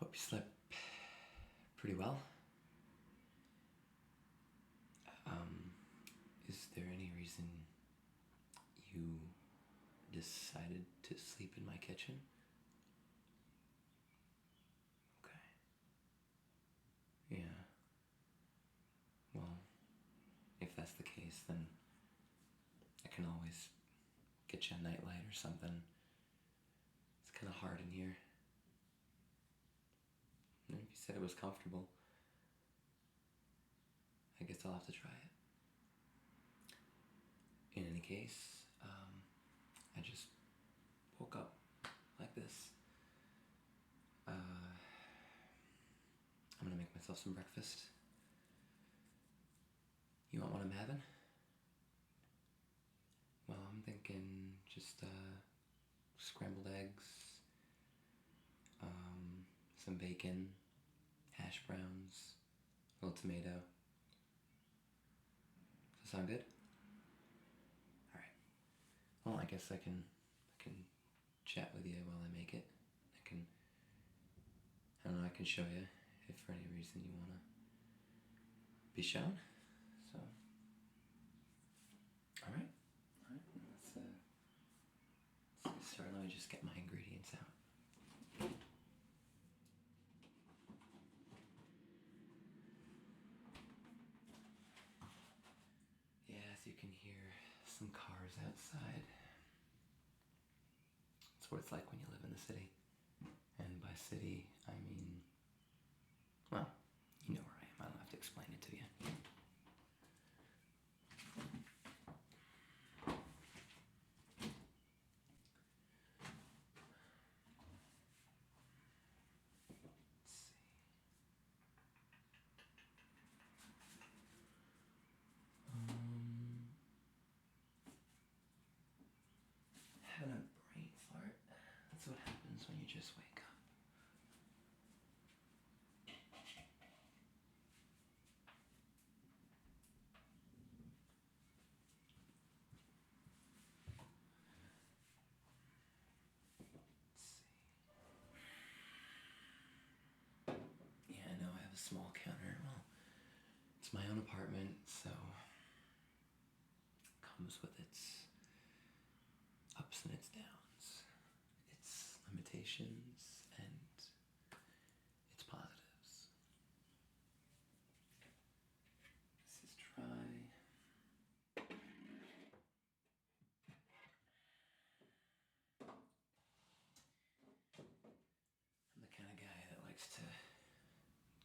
Hope you slept pretty well. Is there any reason you decided to sleep in my kitchen? Okay. Yeah. Well, if that's the case, then I can always get you a nightlight or something. It's kind of hard in here. And if you said it was comfortable, I guess I'll have to try it. In any case, I just woke up like this. I'm gonna make myself some breakfast. You want what I'm having? Well, I'm thinking just scrambled eggs, some bacon, hash browns, a little tomato. Does that sound good? All right. Well, I guess I can chat with you while I make it. I don't know, I can show you if for any reason you wanna be shown. So, all right. Let's get started. Let me just get my ingredients out. Yeah, as you can hear some cars outside. It's what it's like when you live in the city. And by city, I mean, well, you know where I am. I don't have to explain it to you. Let's see. Having a brain fart. That's what happens when you just wake up. Let's see. Yeah, I know I have a small counter. Well, it's my own apartment, so it comes with its ups and its downs, its limitations and its positives. This is dry. I'm the kind of guy that likes to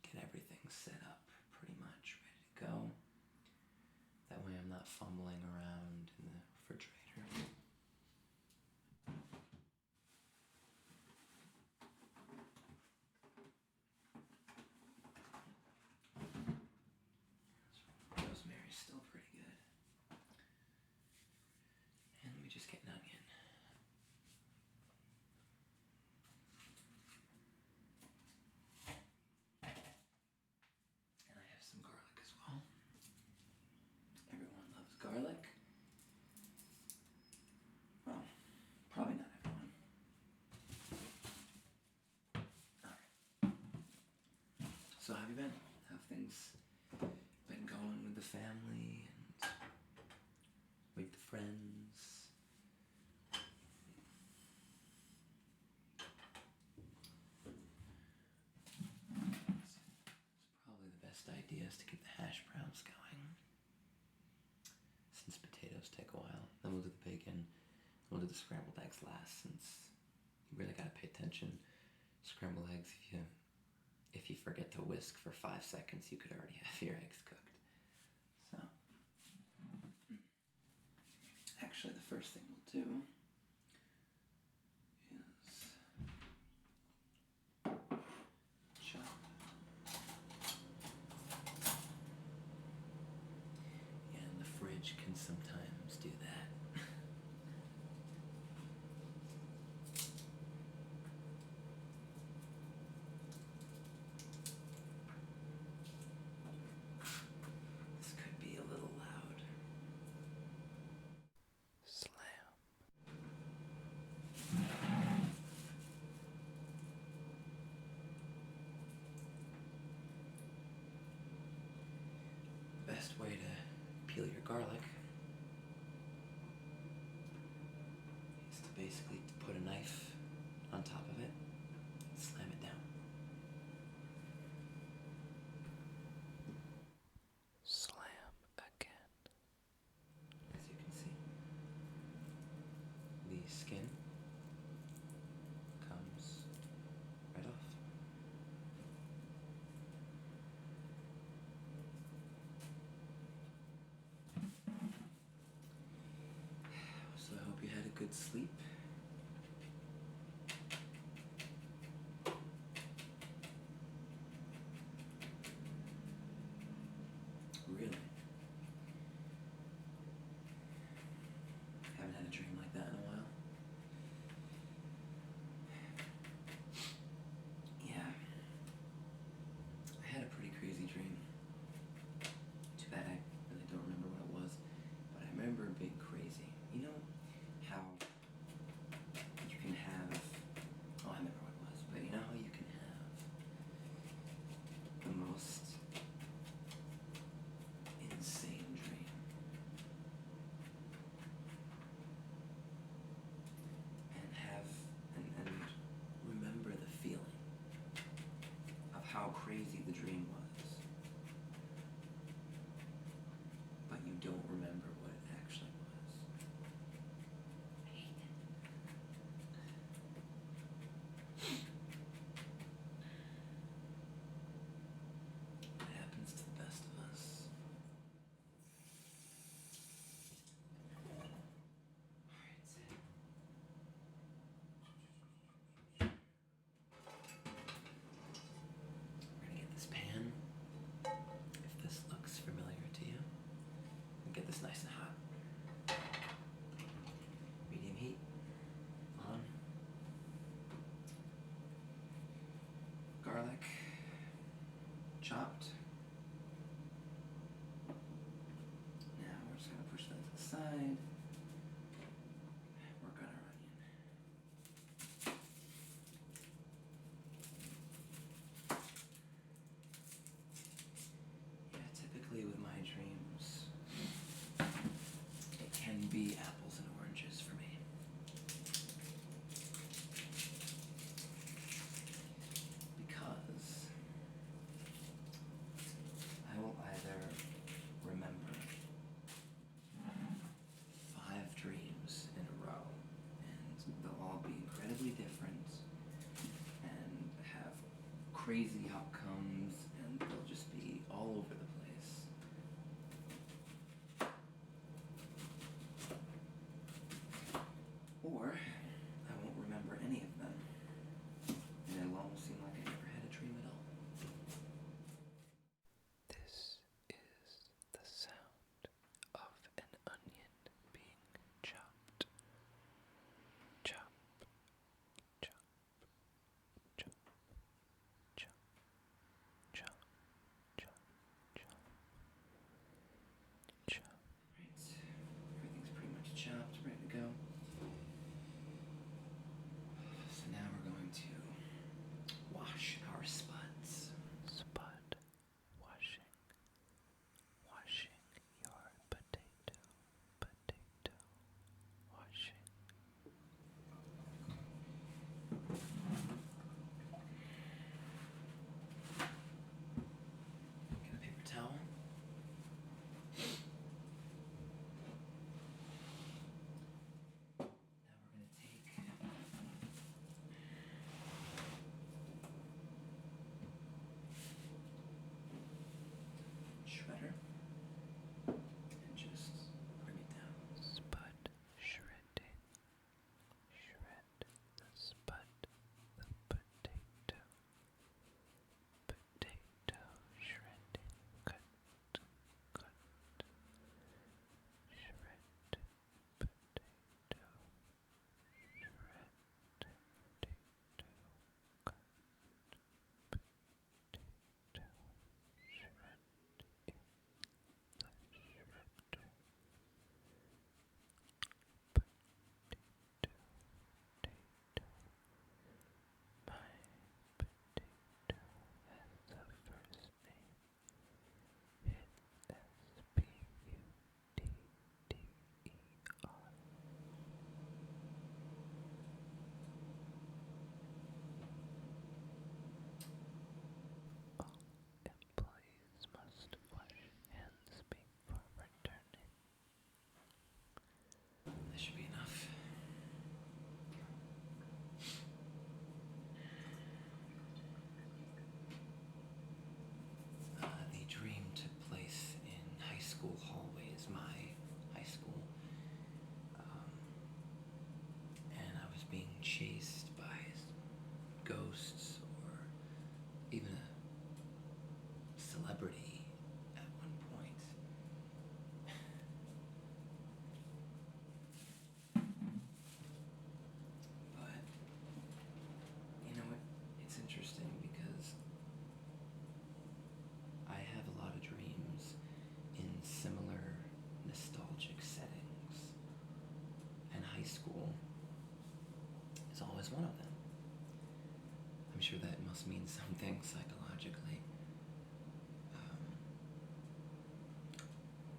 get everything set up pretty much ready to go. That way I'm not fumbling around in the refrigerator. Rosemary's still pretty good. And let me just get an onion. And I have some garlic as well. Everyone loves garlic. Well, probably not everyone. Alright. So how have you been? How have things been going with the family and with the friends? It's probably the best idea is to get the hash browns going, since potatoes take a while. Then we'll do the bacon. We'll do the scrambled eggs last, since you really gotta pay attention. Scrambled eggs, if you forget to whisk for 5 seconds, you could already have your eggs cooked. So, actually the first thing we'll do is chop. Yeah, and the fridge can sometimes do that. This could be a little loud. Slam. peel your garlic is to basically put a knife on top of it, slam it down. Slam again. As you can see, the skin comes right off. So I hope you had a good sleep. Really? Haven't had a dream like that in a while. Yeah. I had a pretty crazy dream. Too bad I really don't remember what it was, but I remember it being crazy. You know how you can have, oh, I remember what it was, but you know how you can have the most insane dream. And remember the feeling of how crazy the dream was, but you don't remember what it actually was. I hate it. It happens to the best of us. We're gonna get this pan, if this looks familiar to you, and get this nice and hot. Medium heat, on. Garlic, chopped. Now we're just gonna push that to the side. Work on our onion. Yeah, typically with my dreams, it can be apples and oranges for me. Because I will either remember 5 dreams in a row, and they'll all be incredibly different and have crazy outcomes, and they'll just be all over the place. Or I won't remember any of them, and it'll almost seem like I never had a dream at all. This is the sound of an onion being chopped. Chop, chop, chop, chop. was one of them. I'm sure that must mean something psychologically.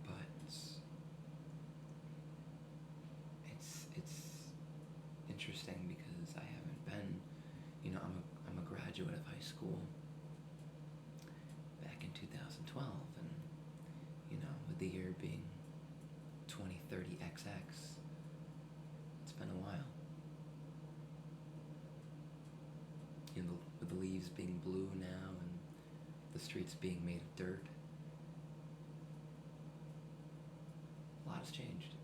But it's interesting because I haven't been, I'm a graduate of high school back in 2012, and with the year being 2030XX, it's been a while. With the leaves being blue now and the streets being made of dirt, a lot has changed.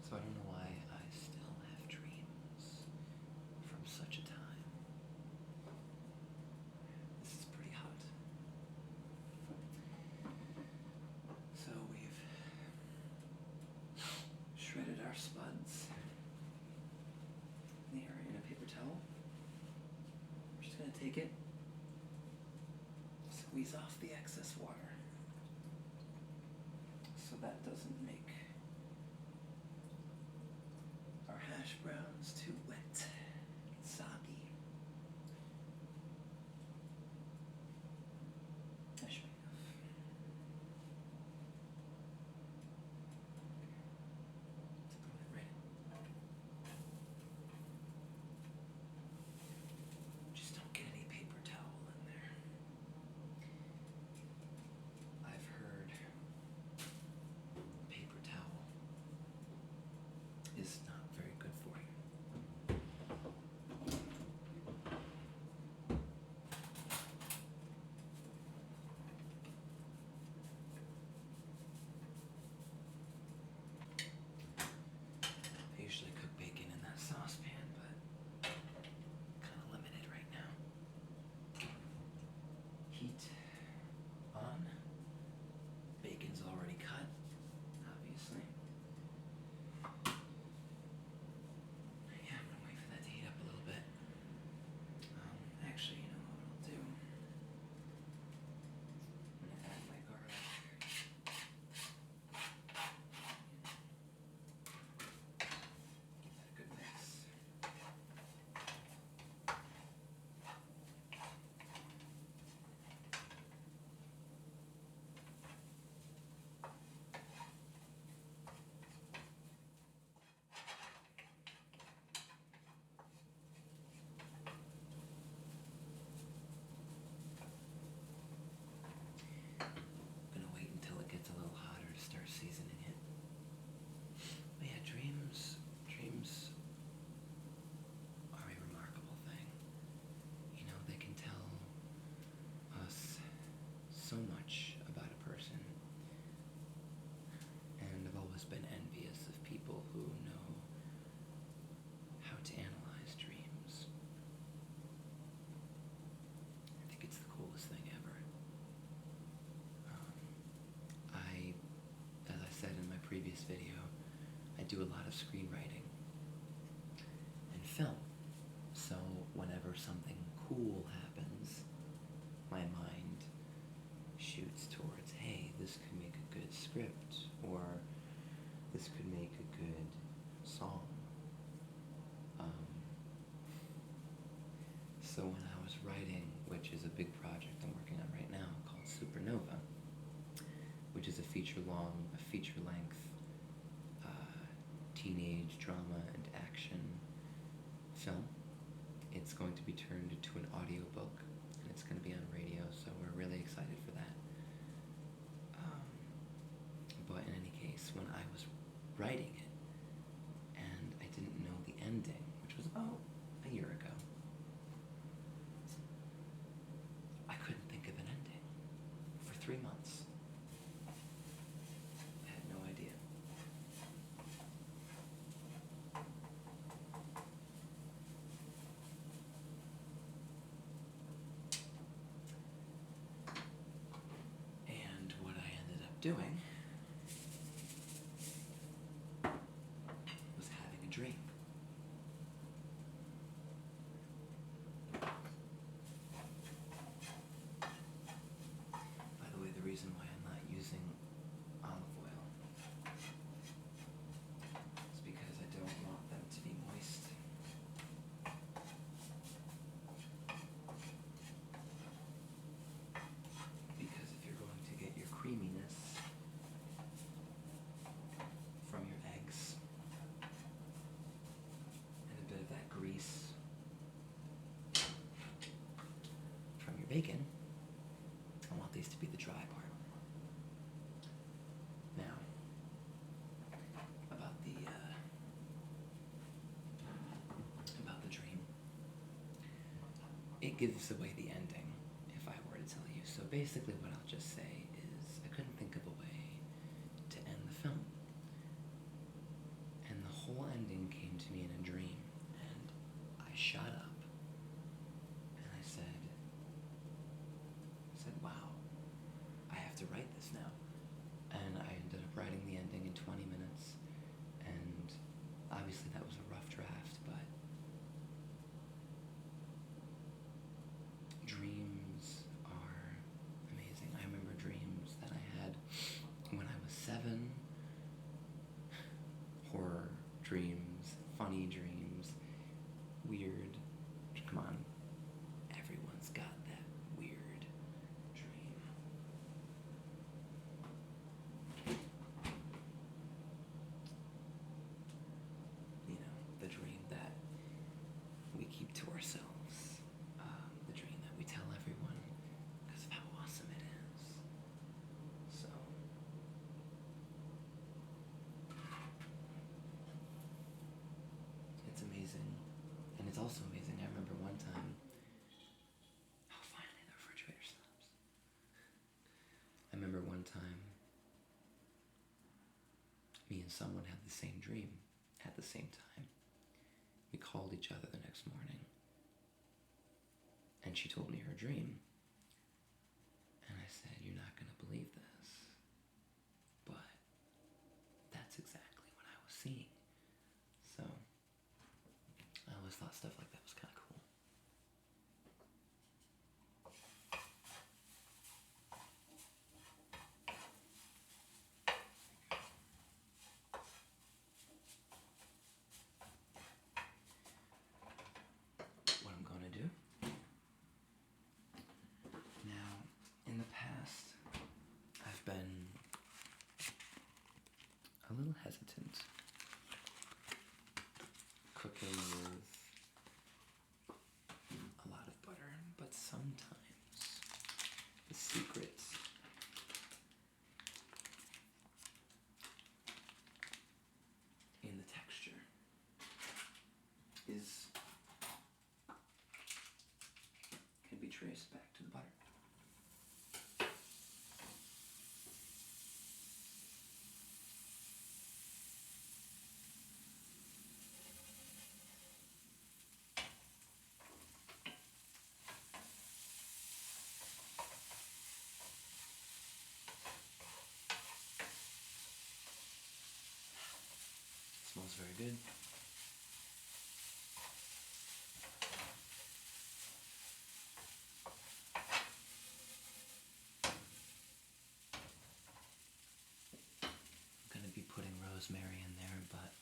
So I don't know why I still have dreams from such a time. This is pretty hot. So we've shredded our spuds here in a paper towel. We're just going to take it, squeeze off the excess water so that doesn't make our hash browns too wet and soggy. That should be enough. Let's throw it right in. Just don't get any paper towel in there. I've heard paper towel is not very good for you. I usually cook bacon in that saucepan, but kind of limited right now. Heat on. Bacon's already cut, obviously. Yeah, I'm gonna wait for that to heat up a little bit. Actually, you know what I'll do? I'm gonna add my garlic. Give that a good mix. Gonna wait until it gets a little hotter to start seasoning it. But yeah, dreams are a remarkable thing. They can tell us so much about a person. And I've always been envious of people who know how to analyze dreams. I think it's the coolest thing ever. As I said in my previous video, I do a lot of screenwriting and film. So whenever something cool happens, my mind shoots towards, hey, this could make a good script, or this could make a good song. So when I was writing, which is a big project I'm working on right now called Supernova, which is a feature-length teenage drama and action film. It's going to be turned into an audiobook, and it's going to be on radio, so we're really excited for that. But in any case, when I was writing it, and I didn't know the ending, which was about a year ago, I couldn't think of an ending for 3 months. I had no idea. And what I ended up doing was having a dream. By the way, the reason why I'm not using olive oil is because I don't want them to be moist. bacon, I want these to be the dry part. Now, about the dream. It gives away the ending, if I were to tell you. So basically what I'll just say is I couldn't think of a way to end the film. And the whole ending came to me in a dream, and I shot up, and I said, wow, I have to write this now. And I ended up writing the ending in 20 minutes, and obviously that was a rough draft, but dreams are amazing. I remember dreams that I had when I was 7, horror dreams, funny dreams, weird. Come on, everyone's got that weird dream. You know, the dream that we keep to ourselves, the dream that we tell everyone because of how awesome it is. So, it's amazing. And it's also amazing, I remember one time, oh, finally the refrigerator stops. I remember one time, me and someone had the same dream at the same time. We called each other the next morning, and she told me her dream. And I said, you're not going to believe this, but that's exactly what I was seeing. So, I always thought stuff like that was kind of cool. What I'm going to do now, in the past, I've been a little hesitant cooking with a lot of butter, but sometimes the secret in the texture can be traced back to the butter. Smells very good. I'm going to be putting rosemary in there, but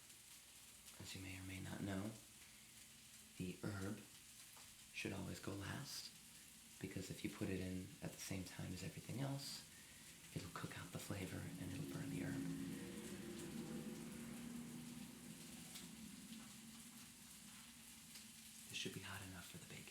as you may or may not know, the herb should always go last, because if you put it in at the same time as everything else, it'll cook out the flavor and it'll burn the herb. This should be hot enough for the bacon.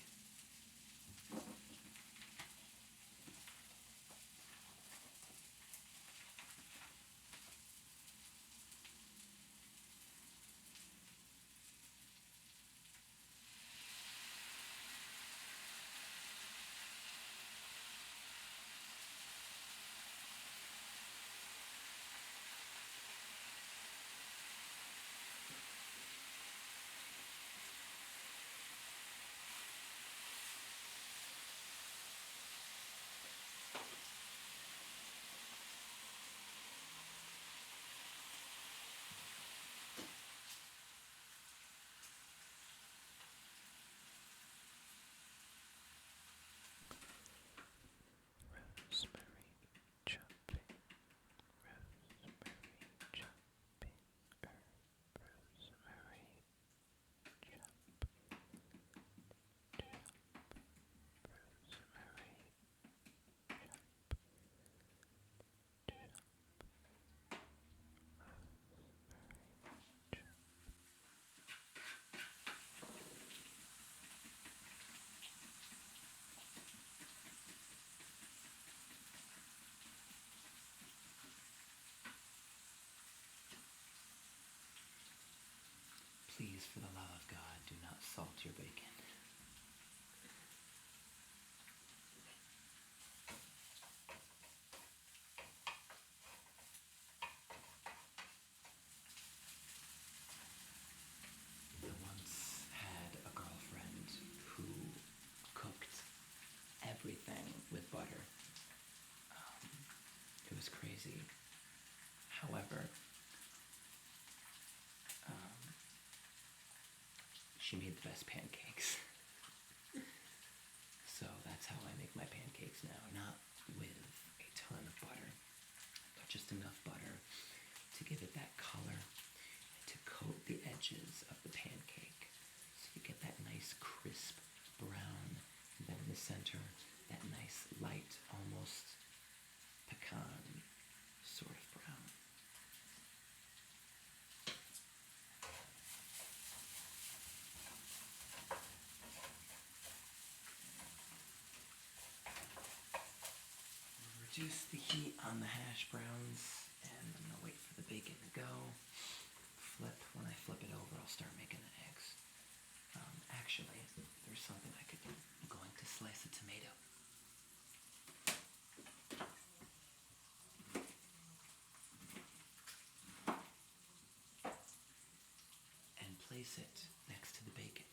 Please, for the love of God, do not salt your bacon. I once had a girlfriend who cooked everything with butter. It was crazy. However, she made the best pancakes. So that's how I make my pancakes now. Not with a ton of butter, but just enough butter to give it that color and to coat the edges of the pancake. So you get that nice crisp brown, and then in the center, that nice light, almost pecan sort of brown. Reduce the heat on the hash browns, and I'm going to wait for the bacon to go. When I flip it over, I'll start making the eggs. Actually, there's something I could do. I'm going to slice a tomato. And place it next to the bacon.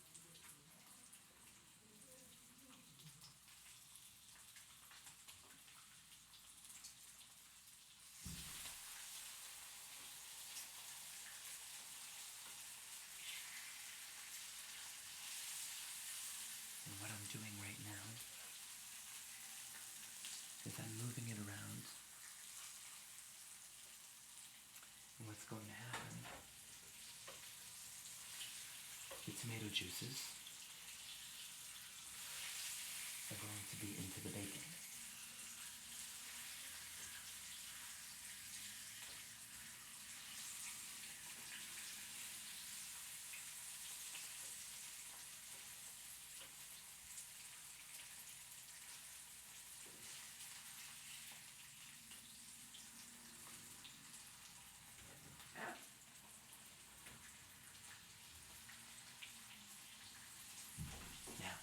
And what I'm doing right now is I'm moving it around. And what's going to happen, the tomato juices are going to be into the bacon. Now,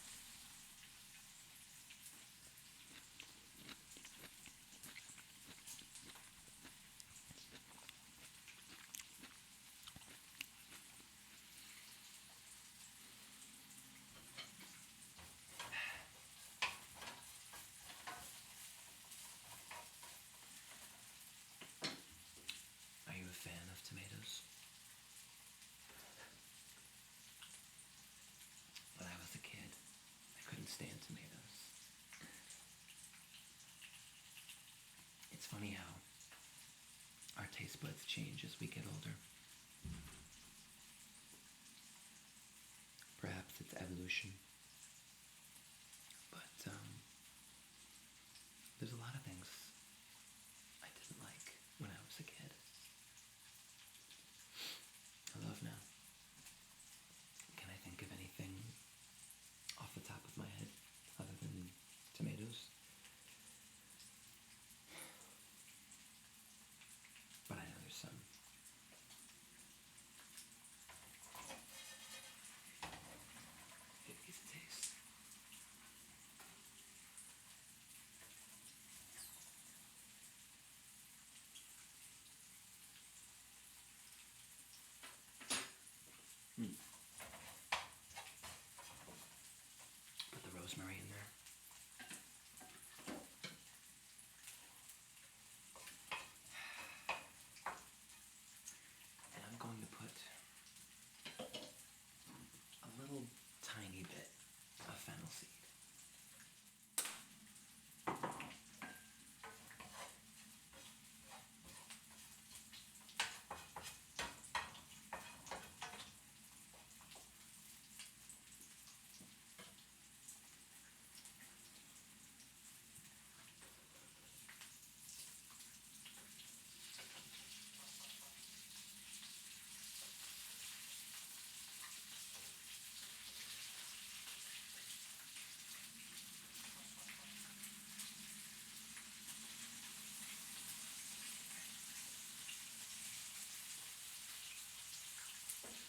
are you a fan of tomatoes? When I was a kid, I couldn't stand tomatoes. It's funny how our taste buds change as we get older. Perhaps it's evolution. But there's a lot of things I didn't like when I was a kid. I love now. Can I think of anything off the top of my head other than tomatoes? But I know there's some. It is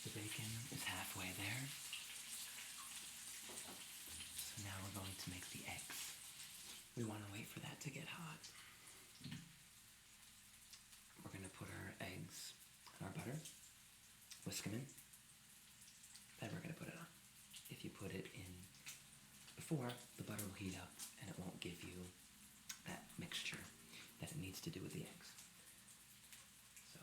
The bacon is halfway there. So now we're going to make the eggs. We want to wait for that to get hot. We're going to put our eggs in our butter, whisk them in, then we're going to put it on. If you put it in before, the butter will heat up and it won't give you that mixture that it needs to do with the eggs. So,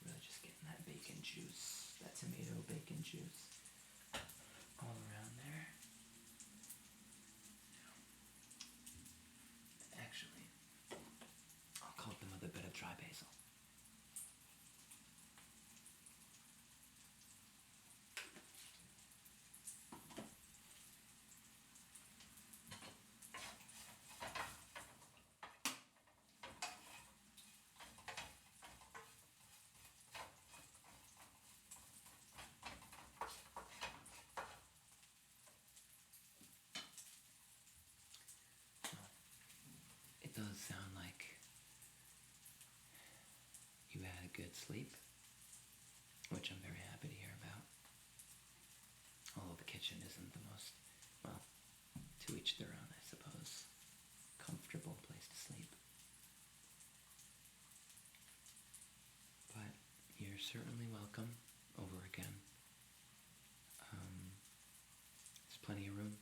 really just getting that bacon juice, that tomato bacon juice all around there. Actually, I'll coat them with a bit of dry basil. It does sound like you had a good sleep, which I'm very happy to hear about. Although the kitchen isn't the most, well, to each their own, I suppose, comfortable place to sleep. But you're certainly welcome over again. There's plenty of room,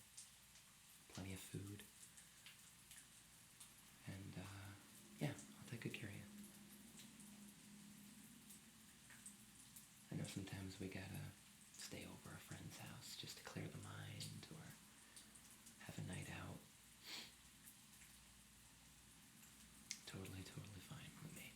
plenty of food, and yeah, I'll take good care of you. I know sometimes we gotta stay over a friend's house just to clear the mind or have a night out. Totally fine with me.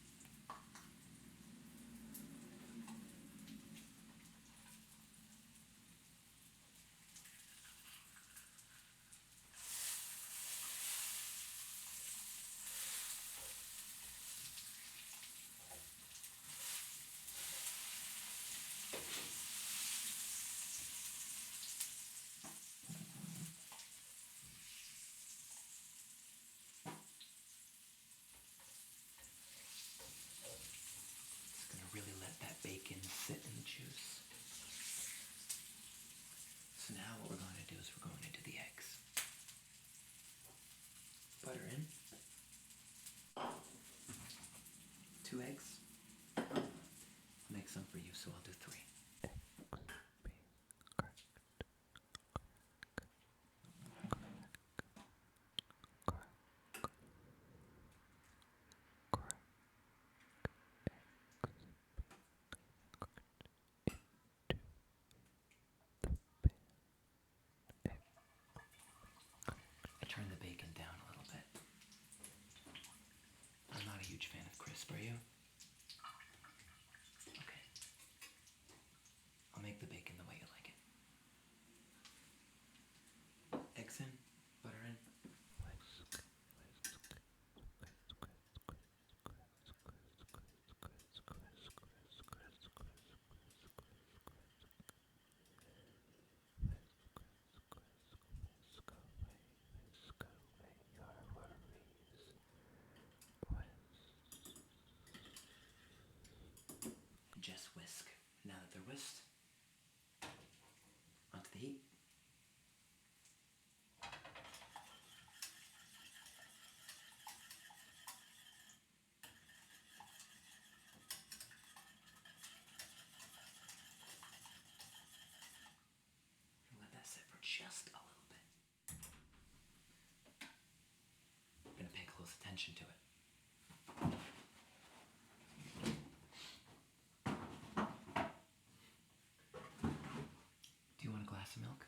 Just gonna really let that bacon sit in the juice. So now what we're going to do is we're going into the eggs. Butter in. 2 eggs. I'll make some for you, so I'll do 3. I turn the bacon down a little bit. I'm not a huge fan of crisp, are you? Okay. I'll make the bacon the way you like it. Eggs in, butter in. Just whisk. Now that they're whisked, onto the heat. Let that sit for just a little bit. I'm gonna pay close attention to it. Do you want a glass of milk?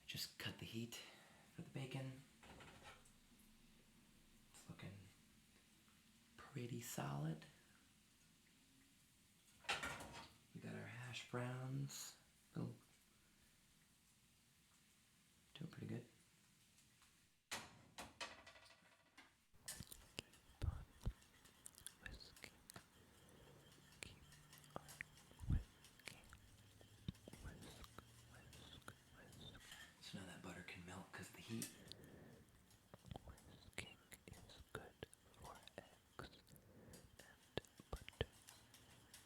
Just cut the heat for the bacon. It's looking pretty solid. We got our hash browns. Oh, doing pretty good. So now that butter can melt because of the heat. Whisking is good for eggs and butter.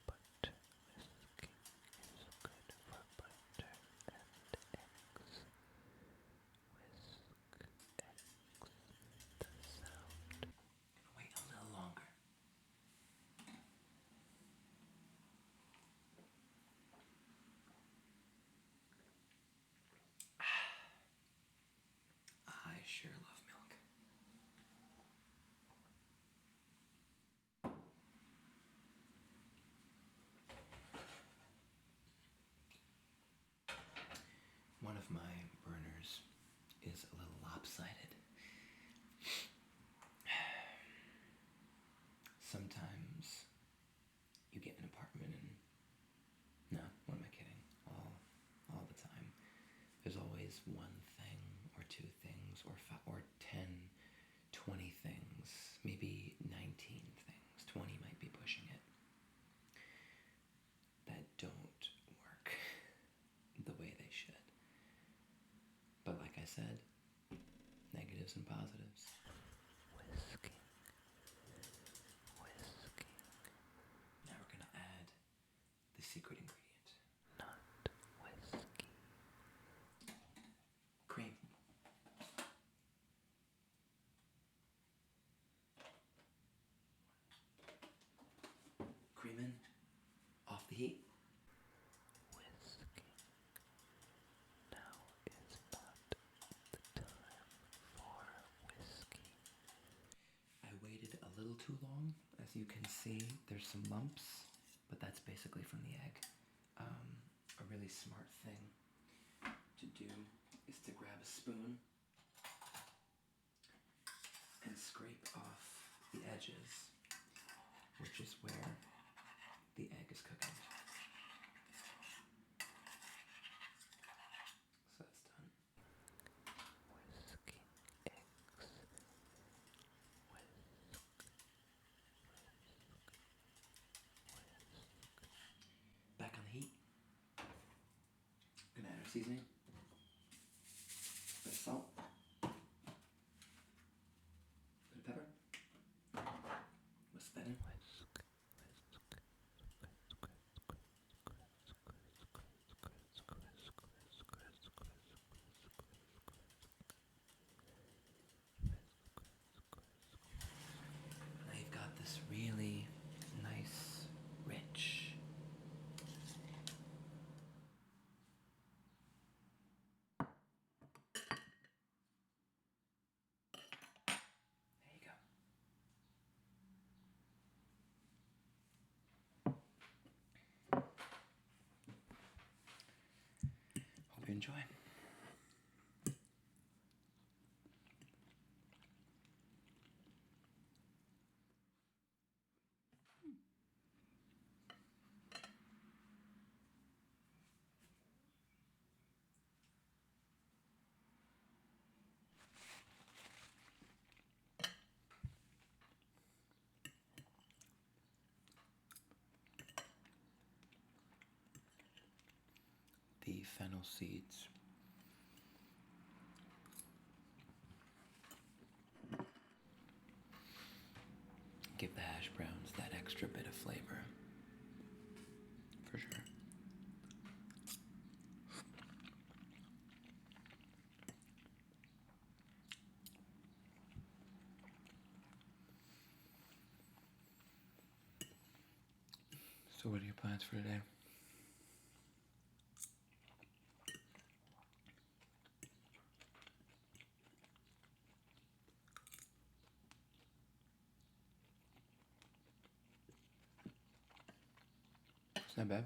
Butter whisking is good for butter and eggs. Whisk eggs. The sound. Gonna wait a little longer. I sure love milk. One of my burners is a little lopsided. Sometimes you get an apartment and no, what am I kidding? All the time. There's always one thing or two things or 10, 20 things, maybe 19 things. 20 might be pushing it. That don't work the way they should. But like I said, negatives and positives. Whisking. Whisking. Now we're gonna add the secret ingredient. Not whiskey. Cream. Cream in. Off the heat. Whisking. Now is not the time for whiskey. I waited a little too long. As you can see, there's some lumps, but that's basically from the egg. A really smart thing to do is to grab a spoon and scrape off the edges, which is where the egg is cooking. So that's done. Whisking eggs. Back on the heat. Gonna add our seasoning. Bit of salt. Bit of pepper. Whisk that in. Now you've got this really nice, rich. There you go. Hope you enjoy. The fennel seeds. Give the hash browns that extra bit of flavor. For sure. So what are your plans for today? It's not bad.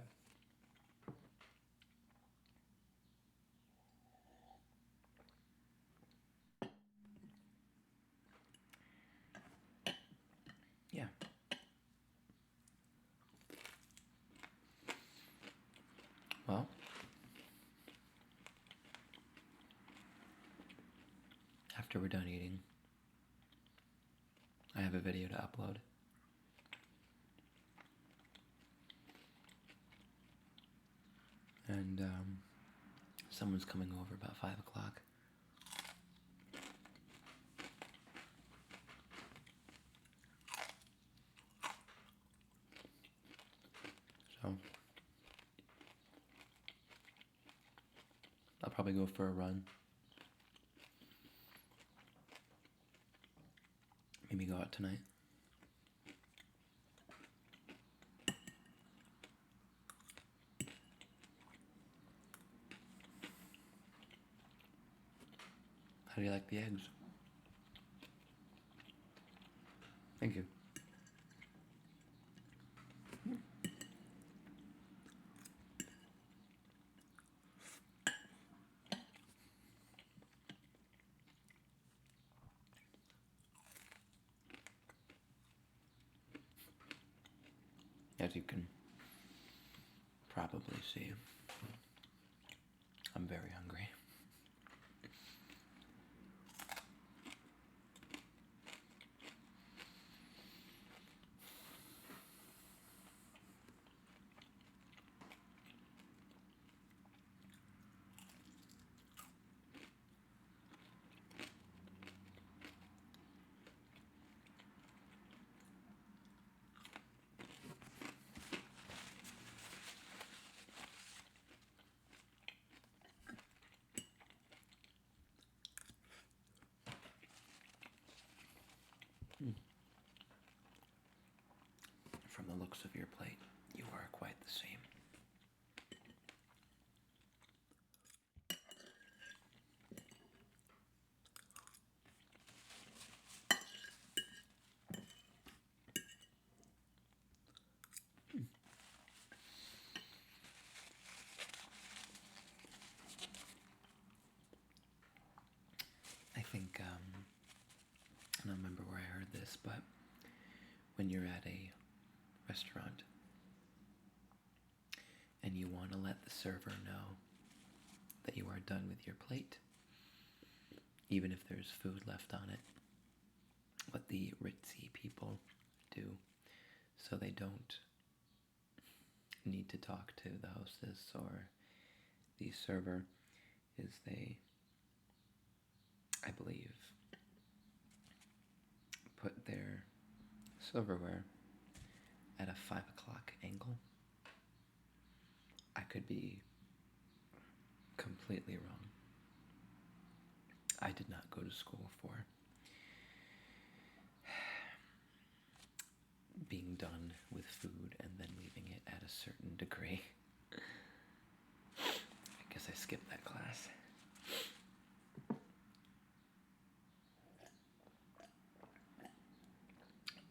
Yeah. after we're done eating, I have a video to upload. And someone's coming over about 5 o'clock. So I'll probably go for a run. Maybe go out tonight. How do you like the eggs? Thank you. As you can probably see, I'm very hungry. From the looks of your plate, you are quite the same. I think, I don't remember where I heard this, but when you're at a restaurant and you want to let the server know that you are done with your plate, even if there's food left on it, what the ritzy people do so they don't need to talk to the hostess or the server is they, I believe, put their silverware at a 5 o'clock angle. I could be completely wrong. I did not go to school for being done with food and then leaving it at a certain degree. I guess I skipped that class.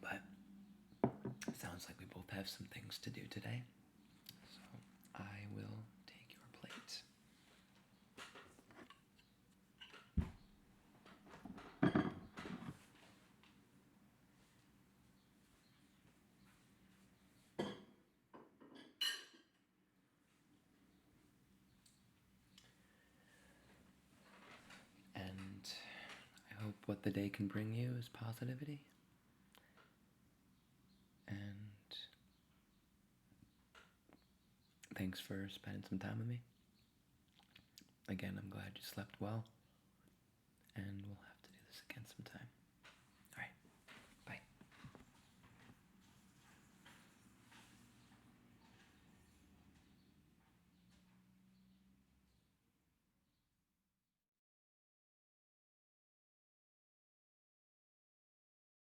But it sounds like we both have some things to do today. So I will take your plate. And I hope what the day can bring you is positivity. And thanks for spending some time with me. Again, I'm glad you slept well. And we'll have to do this again sometime.